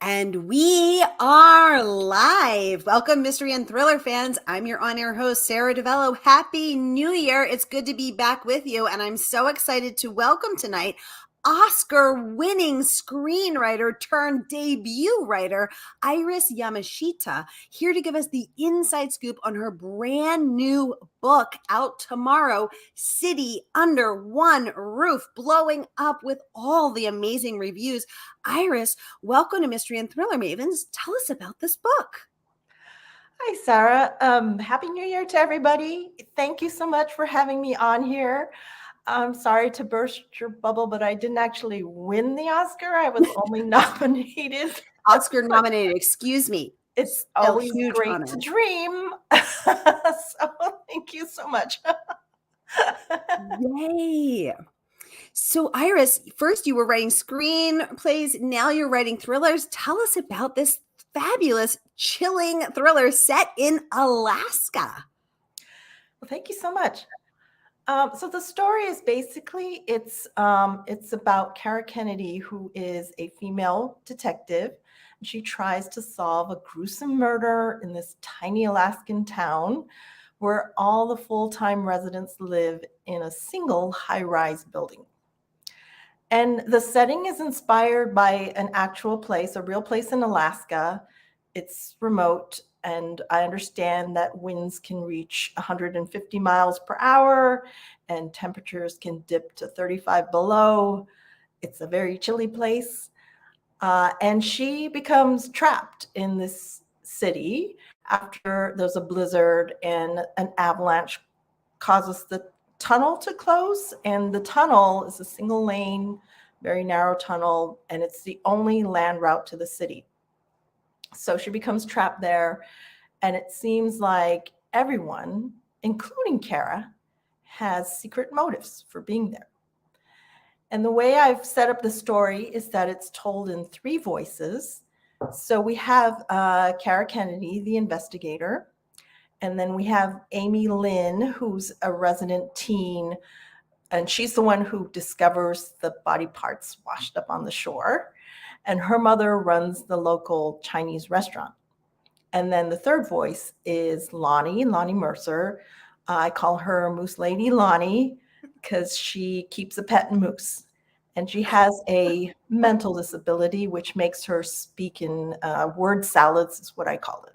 And we are live. Welcome, mystery and thriller fans. I'm your on-air host, Sara DiVello. Happy New Year. It's good to be back with you. And I'm so excited to welcome tonight Oscar-winning screenwriter turned debut writer, Iris Yamashita, here to give us the inside scoop on her brand new book out tomorrow, City Under One Roof, blowing up with all the amazing reviews. Iris, welcome to Mystery and Thriller Mavens. Tell us about this book. Hi, Sara. Happy New Year to everybody. Thank you so much for having me on here. I'm sorry to burst your bubble, but I didn't actually win the Oscar. I was only nominated. Oscar nominated, excuse me. It's Still always huge great honor. to dream. So thank you so much. Yay. So Iris, first you were writing screenplays, now you're writing thrillers. Tell us about this fabulous, chilling thriller set in Alaska. Well, thank you so much. So the story is basically, it's about Kara Kennedy, who is a female detective. She tries to solve a gruesome murder in this tiny Alaskan town where all the full-time residents live in a single high-rise building. And the setting is inspired by an actual place, a real place in Alaska. It's remote, and I understand that winds can reach 150 miles per hour and temperatures can dip to 35 below. It's a very chilly place. And she becomes trapped in this city after there's a blizzard and an avalanche causes the tunnel to close. And the tunnel is a single lane, very narrow tunnel, and it's the only land route to the city. So she becomes trapped there, and it seems like everyone, including Kara, has secret motives for being there. And the way I've set up the story is that it's told in three voices. So we have Kara Kennedy, the investigator, and then we have Amy Lynn, who's a resident teen, and she's the one who discovers the body parts washed up on the shore. And her mother runs the local Chinese restaurant. And then the third voice is Lonnie Mercer. I call her Moose Lady Lonnie because she keeps a pet moose. And she has a mental disability, which makes her speak in word salads, is what I call it.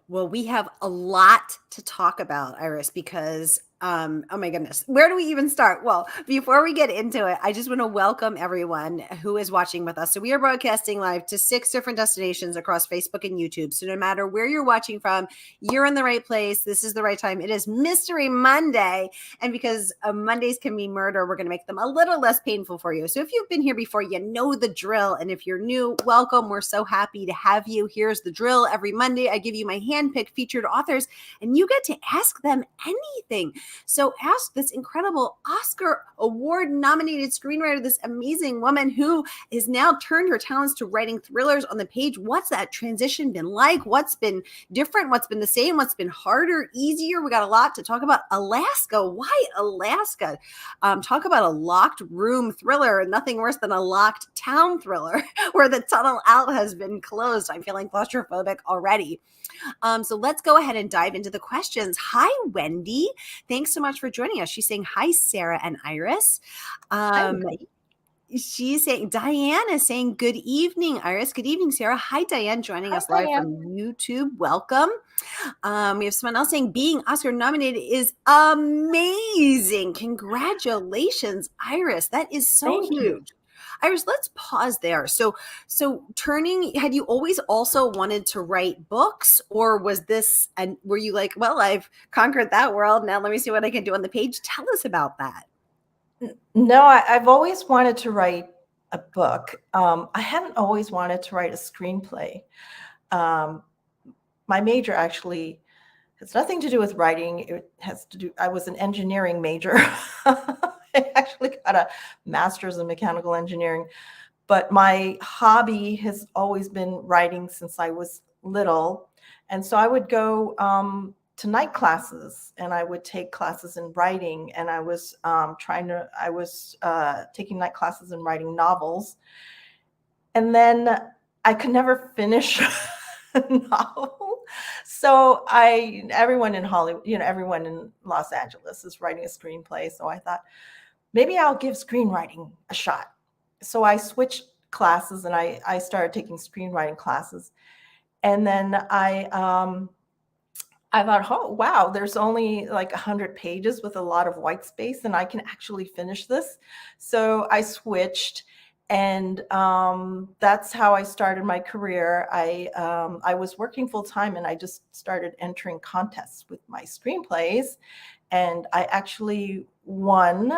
Well, we have a lot to talk about, Iris, because oh my goodness, where do we even start? Well, before we get into it, I just want to welcome everyone who is watching with us. So we are broadcasting live to 6 different destinations across Facebook and YouTube. So no matter where you're watching from, you're in the right place. This is the right time. It is Mystery Monday. And because Mondays can be murder, we're going to make them a little less painful for you. So if you've been here before, you know the drill. And if you're new, welcome. We're so happy to have you. Here's the drill. Every Monday, I give you my handpicked featured authors, and you get to ask them anything. So ask this incredible Oscar award nominated screenwriter, this amazing woman who is now turned her talents to writing thrillers on the page. What's that transition been like? What's been different? What's been the same? What's been harder, easier? We got a lot to talk about. Alaska. Why Alaska? Talk about a locked room thriller. Nothing worse than a locked town thriller where the tunnel out has been closed. I'm feeling claustrophobic already. So let's go ahead and dive into the questions. Hi, Wendy. Thanks so much for joining us. She's saying, hi, Sara and Iris. She's saying, Diane is saying, good evening, Iris. Good evening, Sara. Hi, Diane, joining us live from YouTube. Welcome. We have someone else saying, being Oscar nominated is amazing. Congratulations, Iris. That is so huge. Iris, let's pause there. So had you always also wanted to write books, or was this, and were you like, well, I've conquered that world. Now let me see what I can do on the page. Tell us about that. No, I've always wanted to write a book. I hadn't always wanted to write a screenplay. My major actually has nothing to do with writing. It has to do, I was an engineering major. I actually got a master's in mechanical engineering, but my hobby has always been writing since I was little. And so I would go to night classes, and I would take classes in writing, and I was taking night classes in writing novels. And then I could never finish a novel. So everyone in Hollywood, everyone in Los Angeles is writing a screenplay. So I thought, maybe I'll give screenwriting a shot. So I switched classes and I started taking screenwriting classes. And then I thought, oh, wow, there's only like 100 pages with a lot of white space, and I can actually finish this. So I switched, and that's how I started my career. I was working full time, and I just started entering contests with my screenplays, and I actually won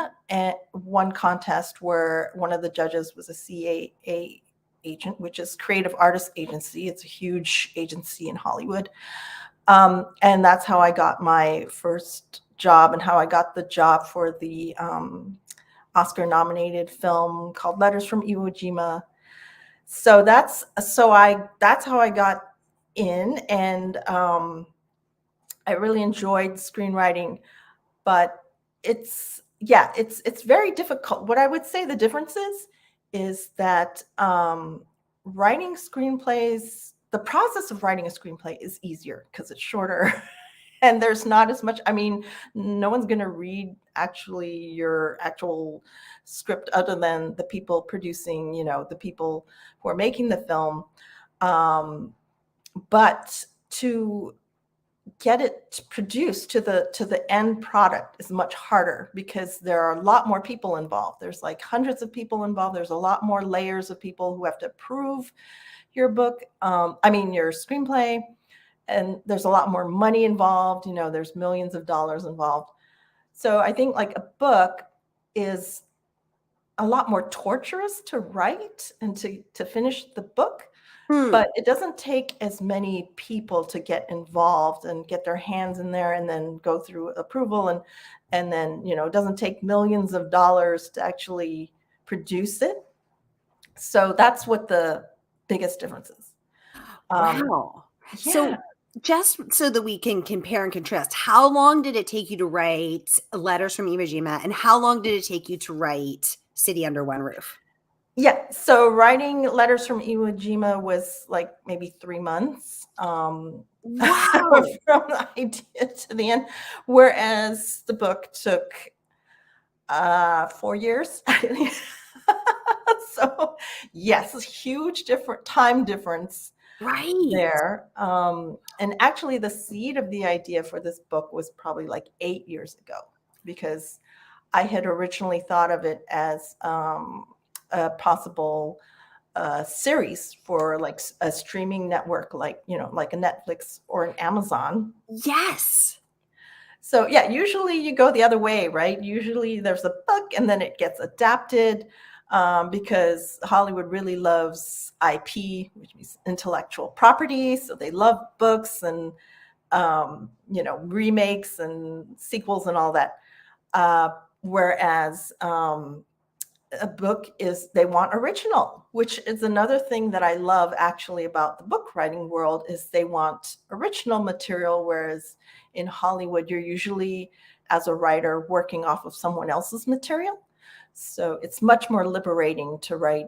one contest where one of the judges was a CAA agent, which is Creative Artist Agency. It's a huge agency in Hollywood. And that's how I got my first job, and how I got the job for the Oscar-nominated film called Letters from Iwo Jima. So that's how I got in, and I really enjoyed screenwriting. But it's very difficult. What I would say the difference is that writing screenplays, the process of writing a screenplay is easier because it's shorter and there's not as much. I mean, no one's going to read actually your actual script other than the people producing, the people who are making the film. But to get it produced to the end product is much harder because there are a lot more people involved. There's like hundreds of people involved. There's a lot more layers of people who have to approve your book. Your screenplay, and there's a lot more money involved. There's millions of dollars involved. So I think like a book is a lot more torturous to write and to finish the book. But it doesn't take as many people to get involved and get their hands in there and then go through approval. And then, it doesn't take millions of dollars to actually produce it. So that's what the biggest difference is. Wow. Yeah. So just so that we can compare and contrast, how long did it take you to write Letters from Iwo Jima, and how long did it take you to write City Under One Roof? Yeah. So writing Letters from Iwo Jima was like maybe 3 months. Wow. From the idea to the end, whereas the book took 4 years. So yes, a huge time difference there. And actually the seed of the idea for this book was probably like 8 years ago, because I had originally thought of it as a possible series for like a streaming network, like like a Netflix or an Amazon. Yes. So yeah, usually you go the other way, right? Usually there's a book and then it gets adapted, because Hollywood really loves IP, which means intellectual property. So they love books and remakes and sequels and all that. Whereas a book they want original, which is another thing that I love actually about the book writing world, is they want original material, whereas in Hollywood, you're usually, as a writer, working off of someone else's material. So it's much more liberating to write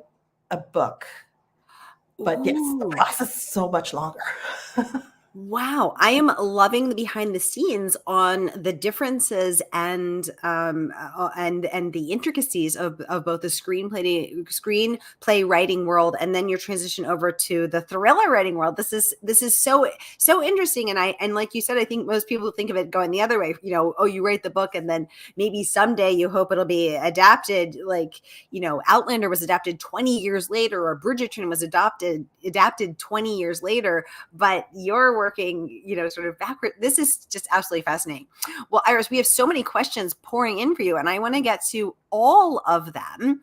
a book. But yes, the process is so much longer. Wow, I am loving the behind the scenes on the differences and the intricacies of both the screenplay writing world, and then your transition over to the thriller writing world. This is so interesting, and like you said, I think most people think of it going the other way. Oh, you write the book, and then maybe someday you hope it'll be adapted. Like Outlander was adapted 20 years later, or Bridgerton was adapted 20 years later, but you're working, sort of backward. This is just absolutely fascinating. Well, Iris, we have so many questions pouring in for you, and I want to get to all of them.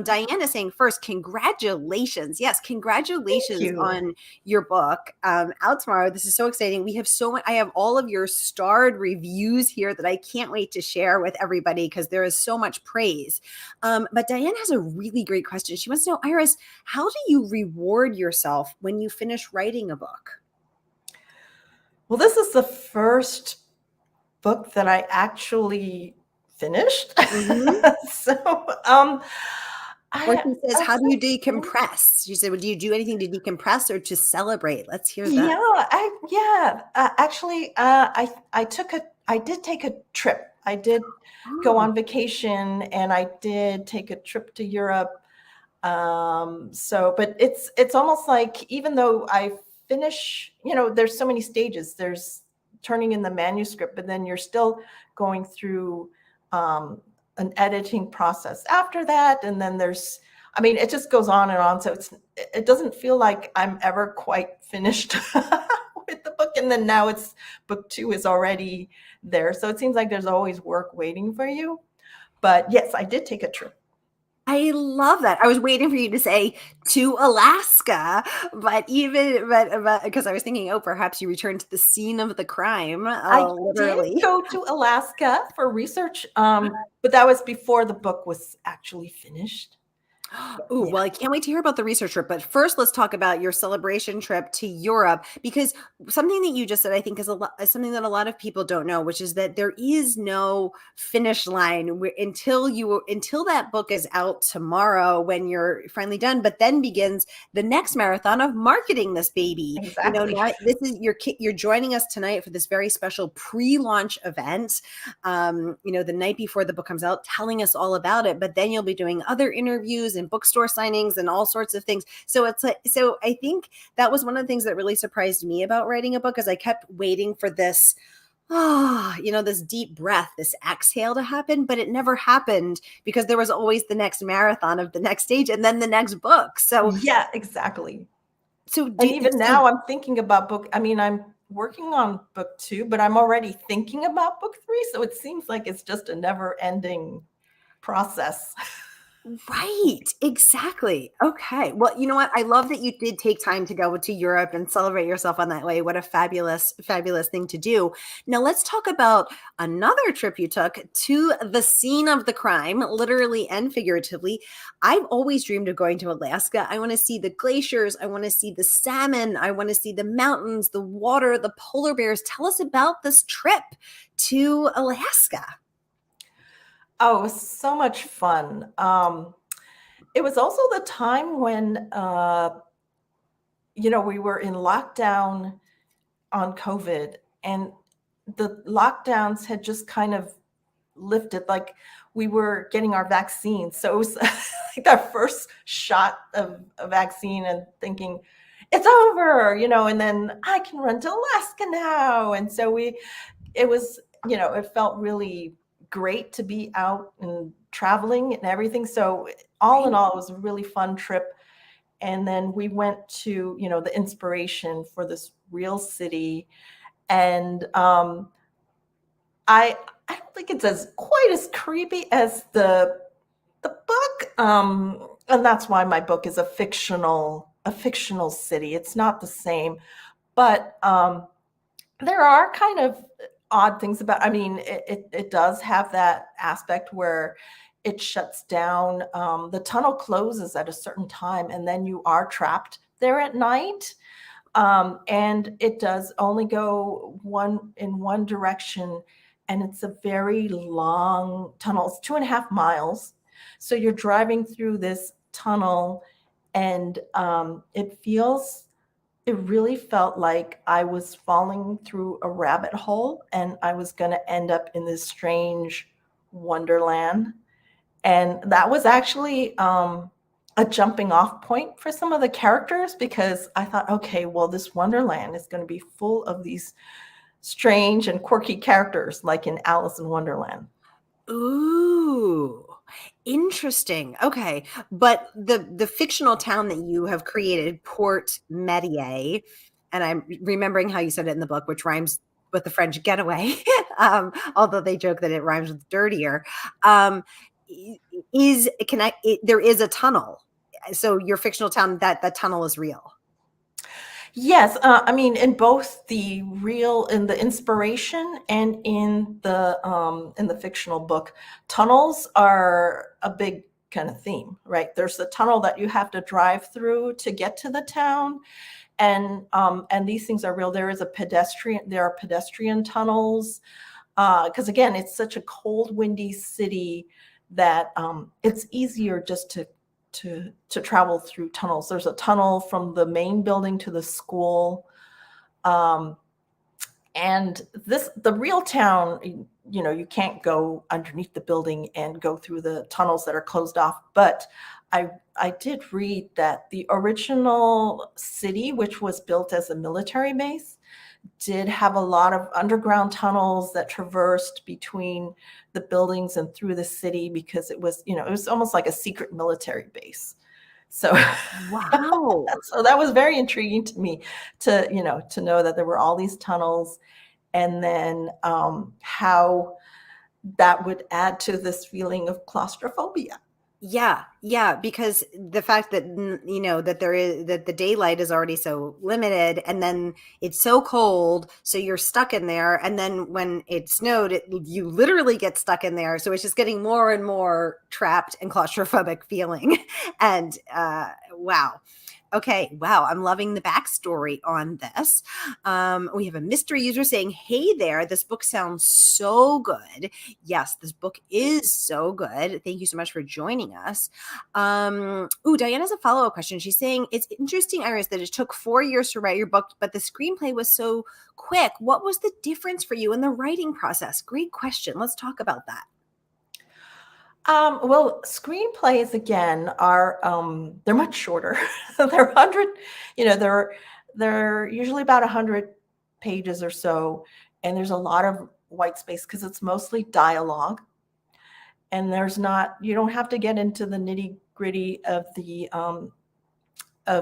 Diane is saying first, congratulations. Yes, congratulations on your book. Out tomorrow. This is so exciting. We have I have all of your starred reviews here that I can't wait to share with everybody, because there is so much praise. But Diane has a really great question. She wants to know, Iris, how do you reward yourself when you finish writing a book? Well, this is the first book that I actually finished. So Or I she says, I how do you think decompress? She said, well, do you do anything to decompress or to celebrate? Let's hear yeah, that. actually, I did take a trip. I did go Oh, on vacation, and I did take a trip to Europe. So, but it's almost like, even though I finish, there's so many stages. There's turning in the manuscript, but then you're still going through um, an editing process after that, and then I mean, it just goes on and on. So it doesn't feel like I'm ever quite finished with the book. And then now it's book two is already there. So it seems like there's always work waiting for you. But yes, I did take a trip. I love that. I was waiting for you to say to Alaska, but because I was thinking, oh, perhaps you returned to the scene of the crime, I did literally. go to Alaska for research, but that was before the book was actually finished. Ooh, Yeah, well, I can't wait to hear about the research trip. But first, let's talk about your celebration trip to Europe, because something that you just said, I think, is something that a lot of people don't know, which is that there is no finish line until that book is out tomorrow when you're finally done. But then begins the next marathon of marketing this baby. exactly. Now this is you're joining us tonight for this very special pre-launch event. The night before the book comes out, telling us all about it. But then you'll be doing other interviews and bookstore signings and all sorts of things. So so I think that was one of the things that really surprised me about writing a book, is I kept waiting for this, this deep breath, this exhale to happen, but it never happened because there was always the next marathon of the next stage and then the next book. So, Yeah, exactly. so And do even so now, I'm thinking about I mean, I'm working on book two, but I'm already thinking about book three. So it seems like it's just a never ending process. Right, exactly. Okay. Well, you know what? I love that you did take time to go to Europe and celebrate yourself on that way. What a fabulous, fabulous thing to do. Now, let's talk about another trip you took to the scene of the crime, literally and figuratively. I've always dreamed of going to Alaska. I want to see the glaciers. I want to see the salmon. I want to see the mountains, the water, the polar bears. Tell us about this trip to Alaska. Oh, it was so much fun. It was also the time when, we were in lockdown on COVID, and the lockdowns had just kind of lifted, like we were getting our vaccine. So it was like our first shot of a vaccine, and thinking it's over, and then I can run to Alaska now. And so it was, it felt really great to be out and traveling and everything. So all in Right. all, it was a really fun trip. And then we went to, the inspiration for this real city. And I I don't think it's as quite as creepy as the book. And that's why my book is a fictional city. It's not the same, but there are kind of odd things about. I mean, it does have that aspect where it shuts down. The tunnel closes at a certain time, and then you are trapped there at night. And it does only go in one direction, and it's a very long tunnel. It's 2.5 miles. So you're driving through this tunnel, and it really felt like I was falling through a rabbit hole, and I was going to end up in this strange wonderland. And that was actually a jumping off point for some of the characters, because I thought, okay, well, this wonderland is going to be full of these strange and quirky characters, like in Alice in Wonderland. Ooh, interesting. Okay. But the fictional town that you have created, Port Medier, and I'm remembering how you said it in the book, which rhymes with the French getaway, although they joke that it rhymes with dirtier, um, there is a tunnel. So your fictional town, that tunnel is real. Yes, I mean, in both in the inspiration and in the fictional book, tunnels are a big kind of theme, right? There's the tunnel that you have to drive through to get to the town, and these things are real. There are pedestrian tunnels, because again, it's such a cold, windy city that it's easier just to to travel through tunnels. There's a tunnel from the main building to the school. And the real town, you can't go underneath the building and go through the tunnels that are closed off. But I did read that the original city, which was built as a military base, did have a lot of underground tunnels that traversed between the buildings and through the city, because it was almost like a secret military base. So, Wow. so that was very intriguing to me to know that there were all these tunnels, and then how that would add to this feeling of claustrophobia. Yeah, because the fact that that the daylight is already so limited, and then it's so cold, so you're stuck in there, and then when it snowed, you literally get stuck in there, so it's just getting more and more trapped and claustrophobic feeling. And wow. Okay, wow, I'm loving the backstory on this. We have a mystery user saying, "Hey there, this book sounds so good." Yes, this book is so good. Thank you so much for joining us. Diane has a follow-up question. She's saying, "It's interesting, Iris, that it took 4 years to write your book, but the screenplay was so quick. What was the difference for you in the writing process?" Great question. Let's talk about that. Well, screenplays again are they're much shorter. They're 100, they're usually about 100 pages or so, and there's a lot of white space because it's mostly dialogue, and you don't have to get into the nitty-gritty of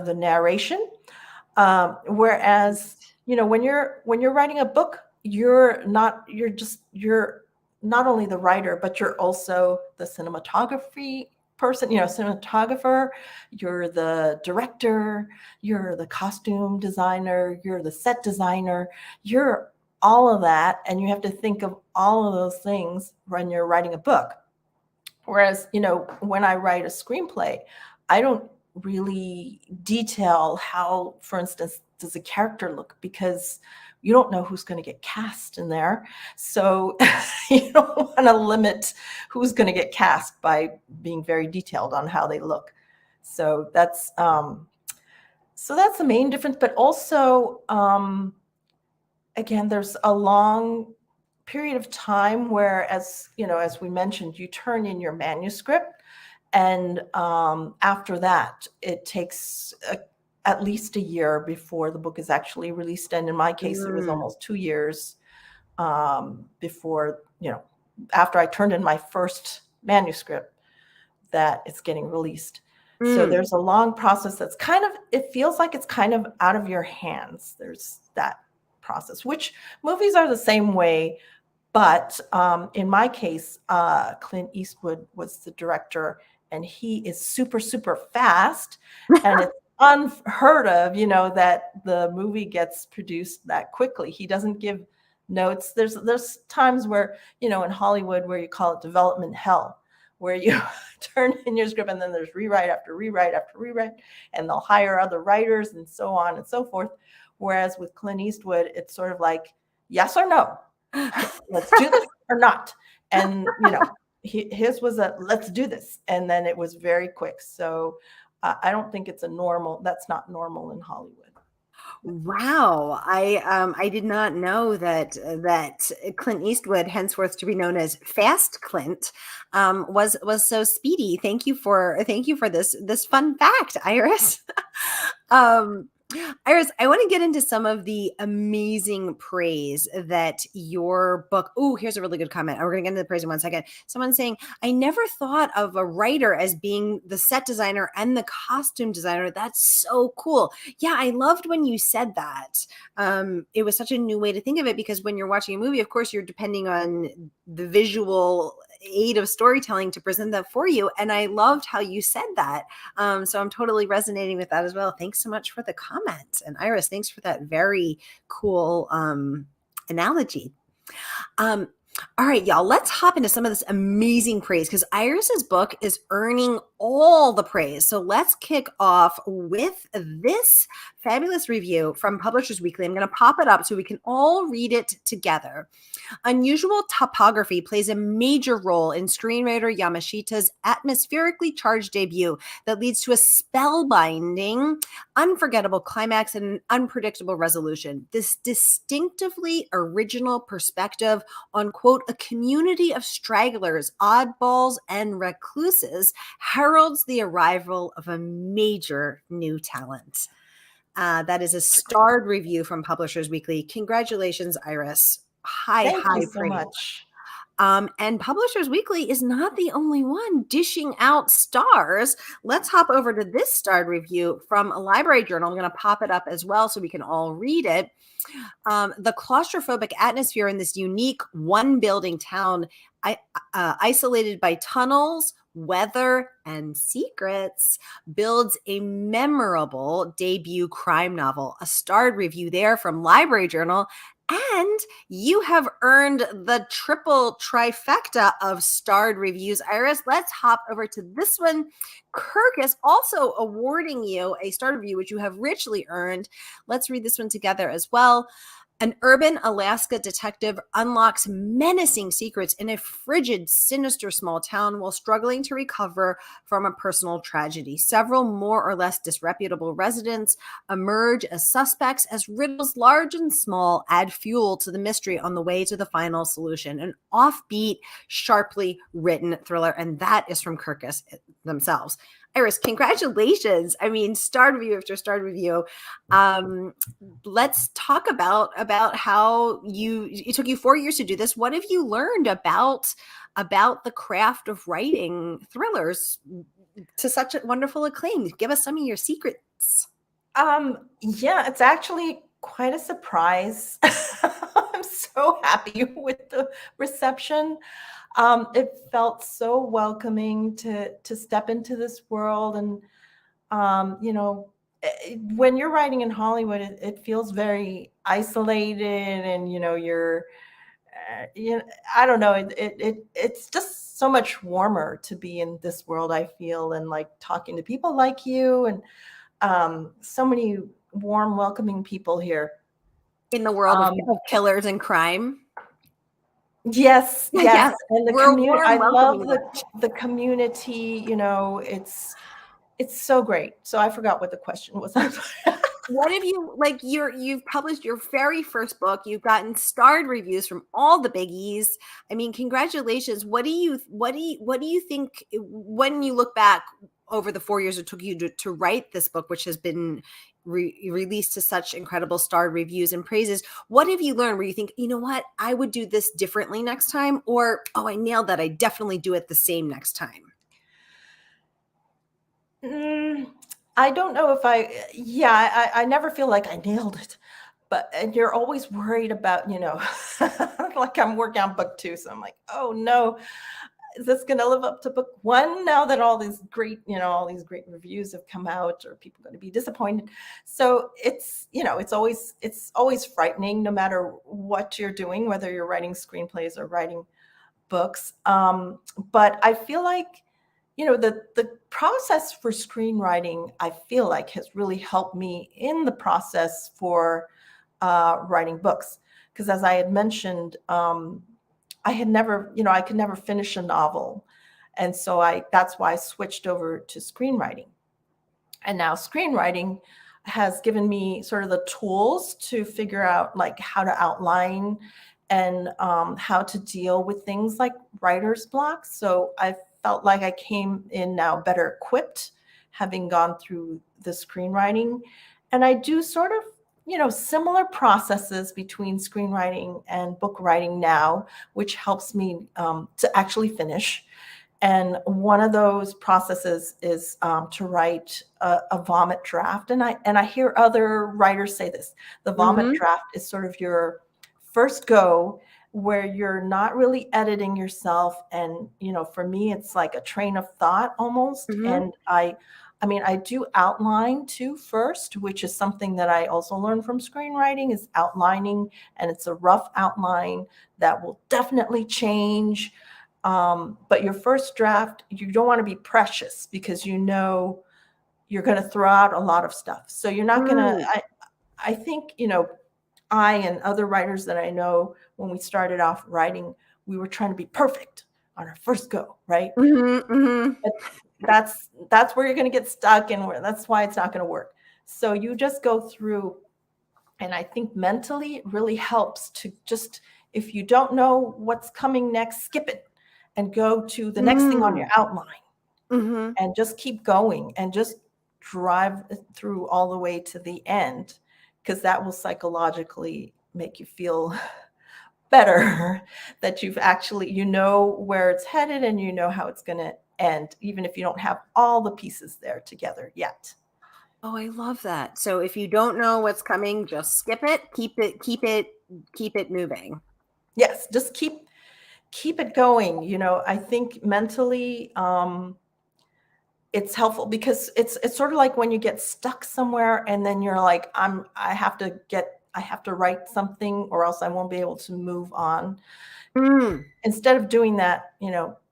the narration. Whereas, when you're writing a book, you're not only the writer, but you're also the cinematography person, cinematographer, you're the director, you're the costume designer, you're the set designer, you're all of that. And you have to think of all of those things when you're writing a book. Whereas, when I write a screenplay, I don't really detail how, for instance, does a character look, because you don't know who's going to get cast in there. So you don't want to limit who's going to get cast by being very detailed on how they look. So that's the main difference. But also, again, there's a long period of time where, as we mentioned, you turn in your manuscript, and after that, it takes at least a year before the book is actually released. And in my case, it was almost 2 years before, after I turned in my first manuscript, that it's getting released. So there's a long process that's it feels like it's kind of out of your hands. There's that process, which movies are the same way. But in my case, Clint Eastwood was the director, and he is super, super fast. And it's unheard of, that the movie gets produced that quickly. He doesn't give notes. There's times where, in Hollywood, where you call it development hell, where you turn in your script and then there's rewrite after rewrite after rewrite, and they'll hire other writers and so on and so forth. Whereas with Clint Eastwood, it's sort of like, yes or no, let's do this or not. And, his was let's do this. And then it was very quick. So I don't think that's not normal in Hollywood. Wow, I did not know that Clint Eastwood, henceforth to be known as Fast Clint, was so speedy. Thank you for this fun fact, Iris. Iris, I want to get into some of the amazing praise that your book. Oh, here's a really good comment. We're going to get into the praise in 1 second. Someone's saying, "I never thought of a writer as being the set designer and the costume designer. That's so cool." Yeah, I loved when you said that. It was such a new way to think of it, because when you're watching a movie, of course, you're depending on the visual aid of storytelling to present that for you. And I loved how you said that. So I'm totally resonating with that as well. Thanks so much for the comment. And Iris, thanks for that very cool analogy. All right, y'all, let's hop into some of this amazing praise, because Iris's book is earning all the praise. So let's kick off with this fabulous review from Publishers Weekly. I'm going to pop it up so we can all read it together. Unusual topography plays a major role in screenwriter Yamashita's atmospherically charged debut that leads to a spellbinding, unforgettable climax and an unpredictable resolution. This distinctively original perspective on, quote, a community of stragglers, oddballs, and recluses heralds the arrival of a major new talent. That is a starred review from Publishers Weekly. Congratulations, Iris. High Thank you so praise. much. And Publishers Weekly is not the only one dishing out stars. Let's hop over to this starred review from a library journal. I'm going to pop it up as well so we can all read it. The claustrophobic atmosphere in this unique one building town, isolated by tunnels, weather, and secrets, builds a memorable debut crime novel. A starred review there from Library Journal. And you have earned the triple trifecta of starred reviews. Iris, let's hop over to this one. Kirkus also awarding you a starred review, which you have richly earned. Let's read this one together as well. An urban Alaska detective unlocks menacing secrets in a frigid, sinister small town while struggling to recover from a personal tragedy. Several more or less disreputable residents emerge as suspects as riddles large and small add fuel to the mystery on the way to the final solution. An offbeat, sharply written thriller, and that is from Kirkus themselves. Iris, congratulations. I mean, starred review after starred review. Let's talk about how it took you 4 years to do this. What have you learned about the craft of writing thrillers to such a wonderful acclaim? Give us some of your secrets. Yeah, it's actually quite a surprise. I'm so happy with the reception. It felt so welcoming to step into this world, and when you're writing in Hollywood, it feels very isolated, and you're, I don't know, it's just so much warmer to be in this world, I feel, and like talking to people like you, and so many warm, welcoming people here. In the world of killers and crime. Yes, Yeah, and the we're community. warm, I love welcoming. the community. It's so great. So I forgot what the question was. What have you, like, you've published your very first book, you've gotten starred reviews from all the biggies. I mean, congratulations. What do you think when you look back over the 4 years it took you to write this book, which has been released to such incredible starred reviews and praises? What have you learned where you think, you know what, I would do this differently next time, or, oh, I nailed that, I definitely do it the same next time? I don't know if I never feel like I nailed it, and you're always worried about, like I'm working on book 2. So I'm like, oh no, is this going to live up to book 1 now that all these great reviews have come out? Are people going to be disappointed? So it's always frightening, no matter what you're doing, whether you're writing screenplays or writing books. But I feel like, the process for screenwriting, I feel like, has really helped me in the process for writing books. Because as I had mentioned, I could never finish a novel. And so that's why I switched over to screenwriting. And now screenwriting has given me sort of the tools to figure out like how to outline and how to deal with things like writer's block. So I felt like I came in now better equipped, having gone through the screenwriting. And I do sort of, similar processes between screenwriting and book writing now, which helps me to actually finish. And one of those processes is to write a vomit draft. And I hear other writers say this. The vomit draft is sort of your first go, where you're not really editing yourself. And, for me, it's like a train of thought almost. And I do outline too first, which is something that I also learned from screenwriting, is outlining. And it's a rough outline that will definitely change. But your first draft, you don't want to be precious because you know you're going to throw out a lot of stuff. So you're not going to, Mm. I think, I and other writers that I know, when we started off writing, we were trying to be perfect on our first go, right? Mm-hmm, mm-hmm. But that's where you're going to get stuck, and that's why it's not going to work. So you just go through, and I think mentally it really helps to just, if you don't know what's coming next, skip it and go to the next thing on your outline, Mm-hmm. and just keep going and just drive through all the way to the end, because that will psychologically make you feel better that you've actually, where it's headed, and you know how it's going to end, even if you don't have all the pieces there together yet. Oh, I love that. So if you don't know what's coming, just skip it, keep it moving. Yes, just keep it going. I think mentally, it's helpful, because it's sort of like when you get stuck somewhere and then you're like, I have to write something or else I won't be able to move on. Mm. Instead of doing that,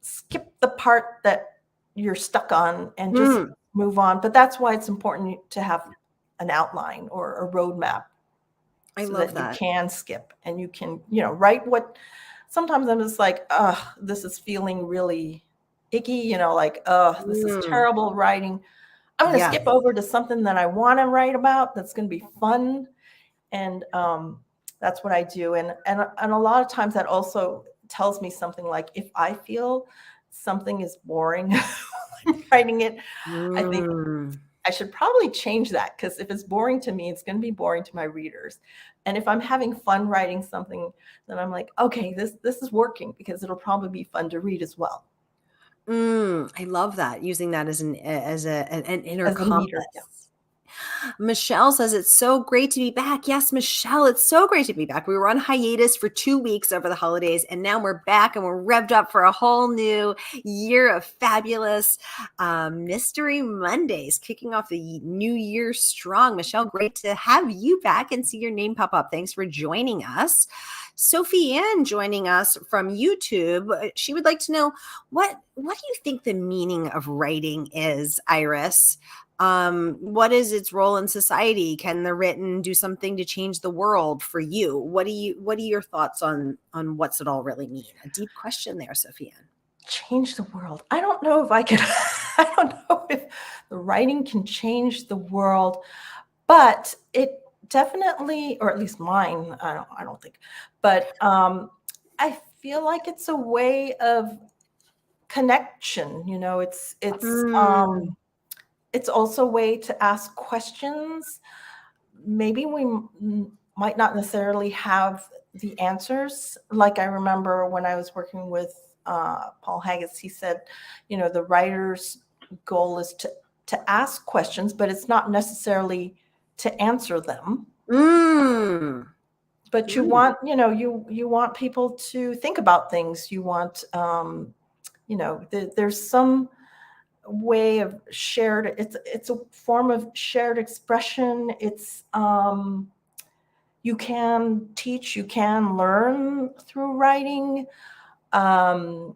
skip the part that you're stuck on and just Mm. move on. But that's why it's important to have an outline or a roadmap, I so love that you that. can skip and you can, write what. Sometimes I'm just like, this is feeling really icky, like, this is Mm. terrible writing. I'm going to Yes. skip over to something that I want to write about that's going to be fun. And that's what I do. And a lot of times that also tells me something, like if I feel something is boring when I'm writing it, I think Mm. I should probably change that, because if it's boring to me, it's going to be boring to my readers. And if I'm having fun writing something, then I'm like, okay, this is working, because it'll probably be fun to read as well. I love that. Using that as an inner As a meter. compass. Michelle says it's so great to be back. Yes, Michelle, it's so great to be back. We were on hiatus for 2 weeks over the holidays, and now we're back and we're revved up for a whole new year of fabulous Mystery Mondays, kicking off the new year strong. Michelle, great to have you back and see your name pop up. Thanks for joining us. Sophie Ann joining us from YouTube. She would like to know, what do you think the meaning of writing is, Iris? What is its role in society? Can the written do something to change the world for you? What are your thoughts on what's it all really mean? A deep question there, Sophia. Change the world. I don't know if I can, I don't know if the writing can change the world, but it definitely, or at least mine, I don't think, but I feel like it's a way of connection. Mm. It's also a way to ask questions. Maybe we might not necessarily have the answers. Like, I remember when I was working with Paul Haggis, he said, the writer's goal is to ask questions, but it's not necessarily to answer them. Mm. But you want, you want people to think about things. You want, there's some way of shared, it's a form of shared expression. It's you can teach, you can learn through writing, but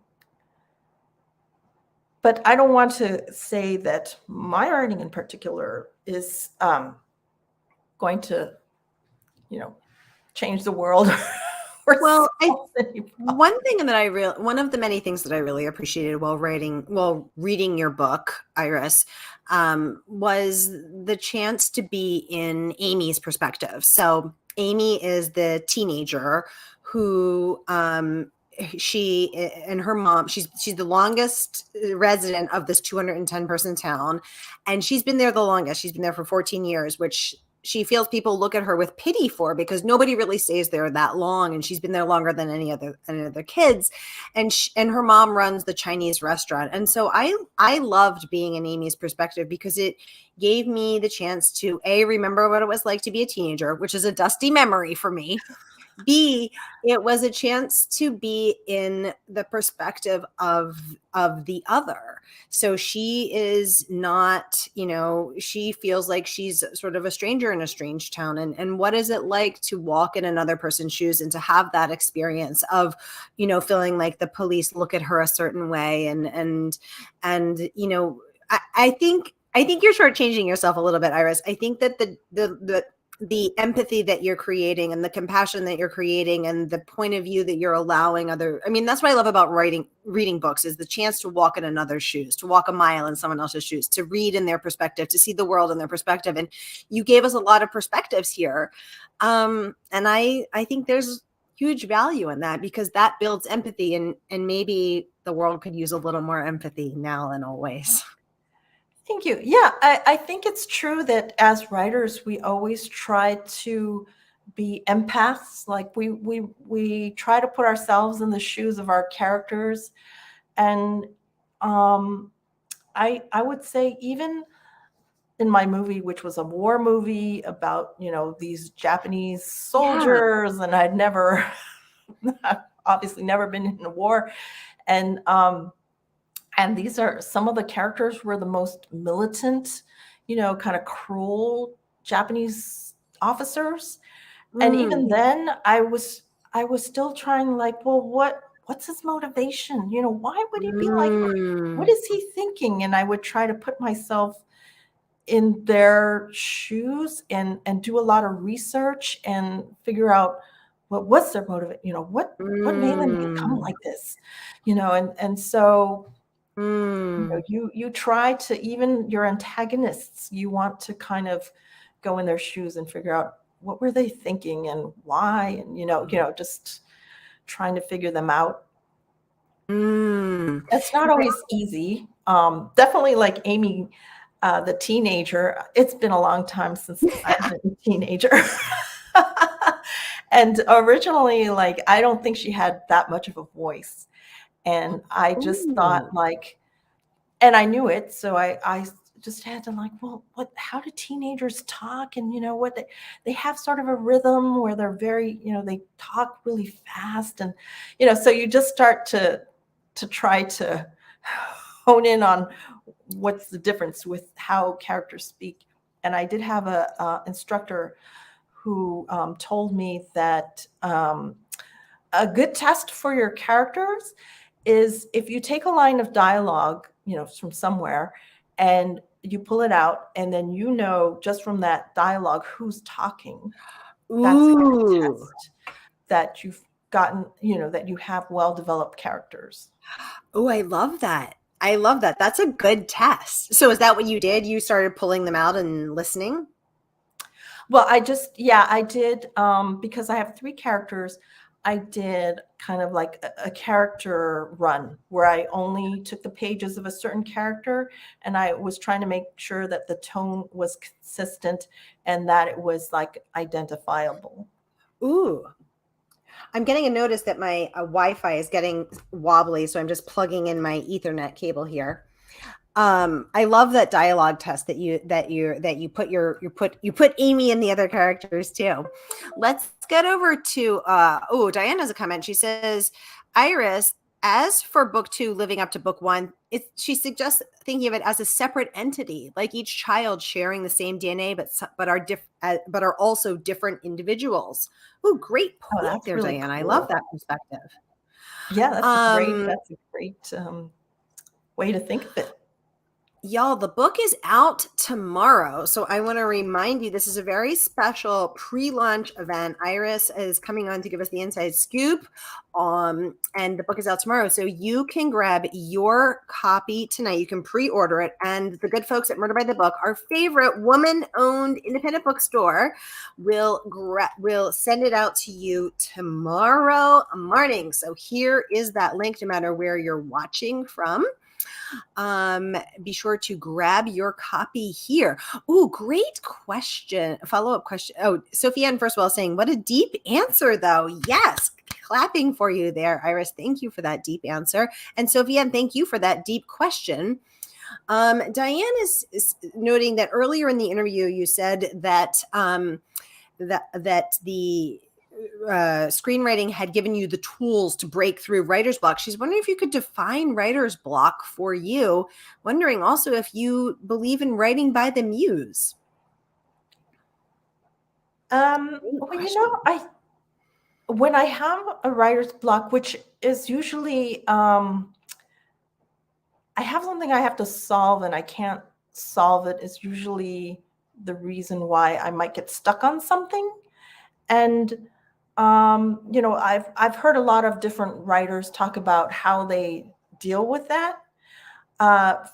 I don't want to say that my writing in particular is going to change the world or Well, solve any problem. one of the many things that I really appreciated while reading your book, Iris, was the chance to be in Amy's perspective. So Amy is the teenager who, she and her mom, she's the longest resident of this 210 person town, and she's been there the longest. She's been there for 14 years, which she feels people look at her with pity for, because nobody really stays there that long, and she's been there longer than any other kids. And her mom runs the Chinese restaurant, and so I loved being in Amy's perspective, because it gave me the chance to remember what it was like to be a teenager, which is a dusty memory for me. B, it was a chance to be in the perspective of the other. So she is not, she feels like she's sort of a stranger in a strange town. And what is it like to walk in another person's shoes and to have that experience of, feeling like the police look at her a certain way and I think you're shortchanging yourself a little bit, Iris. I think that the empathy that you're creating and the compassion that you're creating and the point of view that you're allowing that's what I love about reading books is the chance to walk in another's shoes, to walk a mile in someone else's shoes, to read in their perspective, to see the world in their perspective. And you gave us a lot of perspectives here. And I think there's huge value in that because that builds empathy and maybe the world could use a little more empathy now than always. Thank you. Yeah, I think it's true that as writers, we always try to be empaths. Like we try to put ourselves in the shoes of our characters. And I would say even in my movie, which was a war movie about, these Japanese Yeah. soldiers, and I'd obviously never been in a war. And these are some of the characters were the most militant, kind of cruel Japanese officers. And even then I was still trying like, well, what's his motivation? Why would he be like, what is he thinking? And I would try to put myself in their shoes and do a lot of research and figure out what's their motive, what made them become like this, and so you try to, even your antagonists, you want to kind of go in their shoes and figure out what were they thinking and why, and just trying to figure them out. It's not always easy. Definitely like Amy, the teenager. It's been a long time since I've been a teenager. And originally, like, I don't think she had that much of a voice. And I just thought like, and I knew it. So I just had to like, well, how do teenagers talk? And what they have sort of a rhythm where they're very, they talk really fast. And, so you just start to try to hone in on what's the difference with how characters speak. And I did have a instructor who told me that a good test for your characters is if you take a line of dialogue, from somewhere, and you pull it out, and then just from that dialogue who's talking. That's a good test that you've gotten, that you have well-developed characters. Oh, I love that. I love that. That's a good test. So is that what you did? You started pulling them out and listening? Well, I did, because I have 3 characters. I did kind of like a character run where I only took the pages of a certain character, and I was trying to make sure that the tone was consistent and that it was like identifiable. Ooh. I'm getting a notice that my Wi-Fi is getting wobbly, so I'm just plugging in my Ethernet cable here. I love that dialogue test that you put Amy and the other characters too. Let's get over to Diana's a comment. She says, Iris, as for book 2, living up to book 1, she suggests thinking of it as a separate entity, like each child sharing the same DNA, but are also different individuals. Oh, great point there, really Diana. cool. I love that perspective. Yeah, that's a great way to think of it. Y'all, the book is out tomorrow. So I want to remind you, this is a very special pre-launch event. Iris is coming on to give us the inside scoop. And the book is out tomorrow. So you can grab your copy tonight. You can pre-order it. And the good folks at Murder by the Book, our favorite woman-owned independent bookstore, will send it out to you tomorrow morning. So here is that link, no matter where you're watching from. Be sure to grab your copy here. Oh, great question. Follow-up question. Oh, Sophie Ann, first of all, saying, what a deep answer, though. Yes. Clapping for you there, Iris. Thank you for that deep answer. And Sophie Ann, thank you for that deep question. Diane is noting that earlier in the interview, you said that that the screenwriting had given you the tools to break through writer's block. She's wondering if you could define writer's block for you. Wondering also if you believe in writing by the muse. Well, when I have a writer's block, which is usually I have something I have to solve and I can't solve it, is usually the reason why I might get stuck on something. And I've heard a lot of different writers talk about how they deal with that.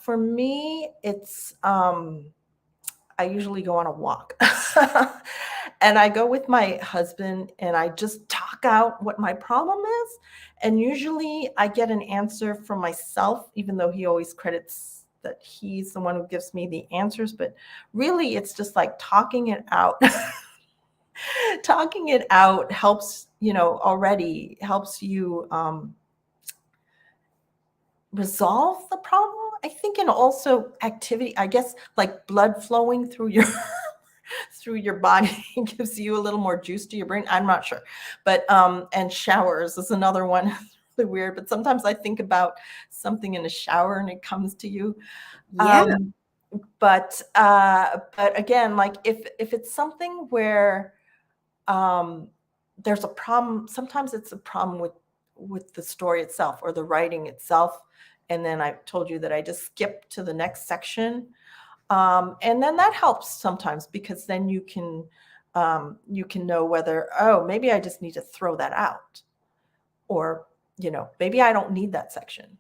For me, it's I usually go on a walk. And I go with my husband and I just talk out what my problem is. And usually I get an answer from myself, even though he always credits that he's the one who gives me the answers. But really, it's just like talking it out. Talking it out helps, already helps you resolve the problem, I think. And also activity, I guess, like blood flowing through your through your body gives you a little more juice to your brain. I'm not sure. But and showers is another one. Really weird, but sometimes I think about something in a shower and it comes to you. Yeah. But again, like if it's something where there's a problem, sometimes it's a problem with the story itself or the writing itself. And then I told you that I just skip to the next section. And then that helps sometimes, because then you can know whether, oh, maybe I just need to throw that out, or, maybe I don't need that section.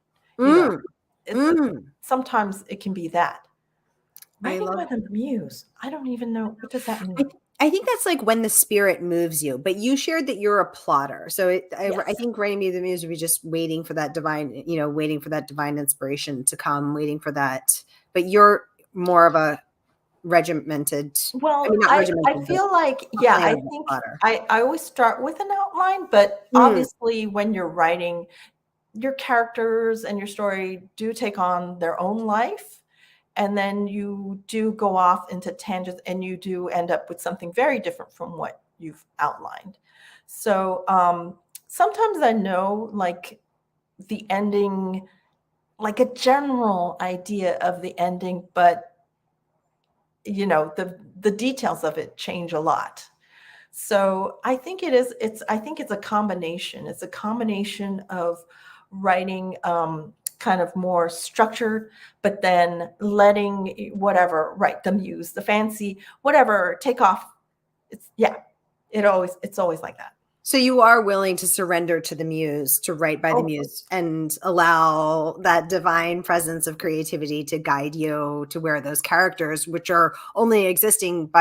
Sometimes it can be that. Writing by the muse. I don't even know. What does that mean? I think that's like when the spirit moves you, but you shared that you're a plotter. So Yes. I think writing by the muse would be just waiting for that divine, waiting for that divine inspiration to come, waiting for that. But you're more of a regimented. Well, I mean, not I regimented, feel like, yeah, I planned think plotter. I always start with an outline, but obviously when you're writing, your characters and your story do take on their own life. And then you do go off into tangents and you do end up with something very different from what you've outlined. So sometimes I know, like, the ending, like a general idea of the ending, but the details of it change a lot. So I think I think it's a combination. It's a combination of writing kind of more structured, but then letting whatever, right, the muse, the fancy, whatever, take off. It's always like that. So you are willing to surrender to the muse, to write by the muse, and allow that divine presence of creativity to guide you to where those characters, which are only existing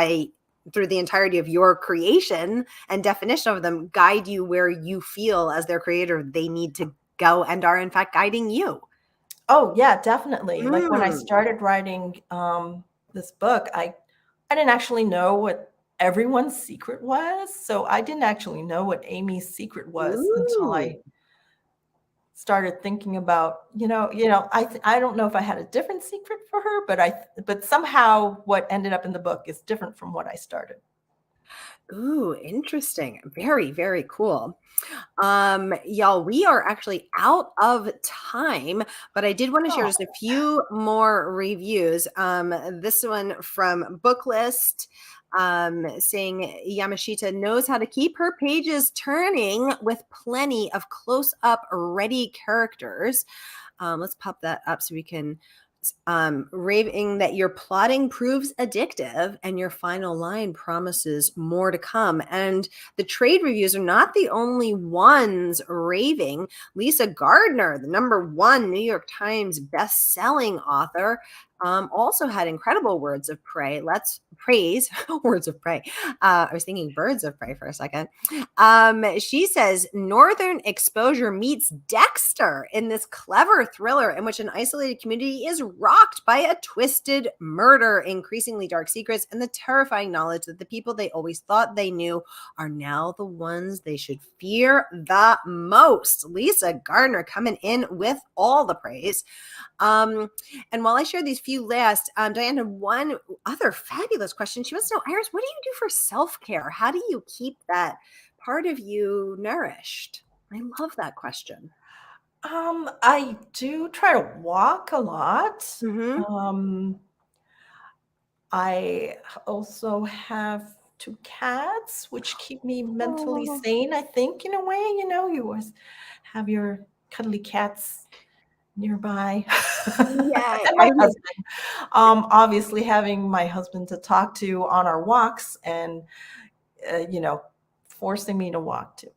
through the entirety of your creation and definition of them, guide you where you feel as their creator they need to go, and are in fact guiding you. Oh yeah, definitely. Like when I started writing this book, I didn't actually know what everyone's secret was. So I didn't actually know what Amy's secret was until I started thinking about, I don't know if I had a different secret for her, but somehow what ended up in the book is different from what I started. Ooh, interesting. Very, very cool. Y'all, we are actually out of time, but I did want to share just a few more reviews. This one from Booklist, saying Yamashita knows how to keep her pages turning with plenty of close-up ready characters. Let's pop that up so we can raving that your plotting proves addictive and your final line promises more to come. And the trade reviews are not the only ones raving. Lisa Gardner, the #1 New York Times best-selling author, also had incredible words of praise. Let's praise words of prey. I was thinking birds of prey for a second. She says Northern exposure meets Dexter in this clever thriller in which an isolated community is rocked by a twisted murder, increasingly dark secrets, and the terrifying knowledge that the people they always thought they knew are now the ones they should fear the most. Lisa Gardner coming in with all the praise. And while I share these few last, Diane had one other fabulous question. She wants to know, Iris, what do you do for self-care? How do you keep that part of you nourished? I love that question. I do try to walk a lot. Mhm. Um, I also have 2 cats, which keep me mentally Oh. sane, I think, in a way, you always have your cuddly cats nearby. Yay. And my husband. Obviously having my husband to talk to on our walks and, you know, forcing me to walk too.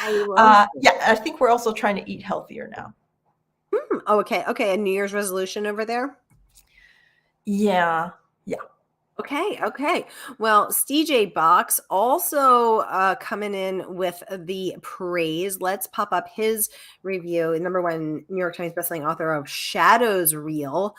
I love it. Yeah, I think we're also trying to eat healthier now. Oh, okay, okay, a New Year's resolution over there? Yeah, yeah. Okay, okay. Well, CJ Box also coming in with the praise. Let's pop up his review. Number one New York Times bestselling author of Shadows Reel.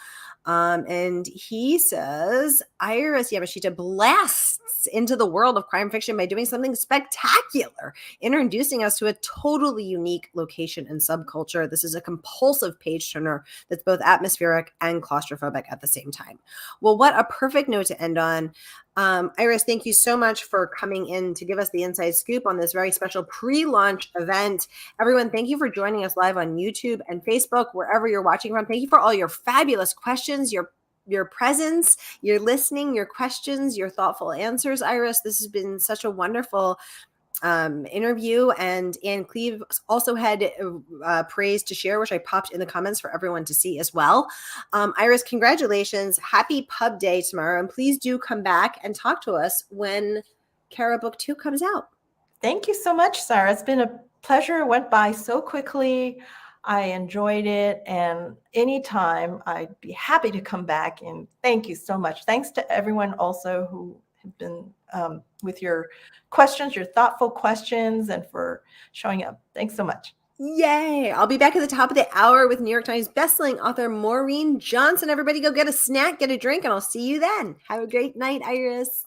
And he says Iris Yamashita blasts into the world of crime fiction by doing something spectacular, introducing us to a totally unique location and subculture. This is a compulsive page turner that's both atmospheric and claustrophobic at the same time. Well, what a perfect note to end on. Iris, thank you so much for coming in to give us the inside scoop on this very special pre-launch event. Everyone, thank you for joining us live on YouTube and Facebook, wherever you're watching from. Thank you for all your fabulous questions, your presence, your listening, your questions, your thoughtful answers, Iris. This has been such a wonderful interview. And Anne Cleve also had praise to share, which I popped in the comments for everyone to see as well. Iris, congratulations. Happy pub day tomorrow. And please do come back and talk to us when Kara Book 2 comes out. Thank you so much, Sarah. It's been a pleasure. It went by so quickly. I enjoyed it. And anytime I'd be happy to come back. And thank you so much. Thanks to everyone also who have been with your questions, your thoughtful questions, and for showing up. Thanks so much. Yay. I'll be back at the top of the hour with New York Times bestselling author Maureen Johnson. Everybody go get a snack, get a drink, and I'll see you then. Have a great night, Iris.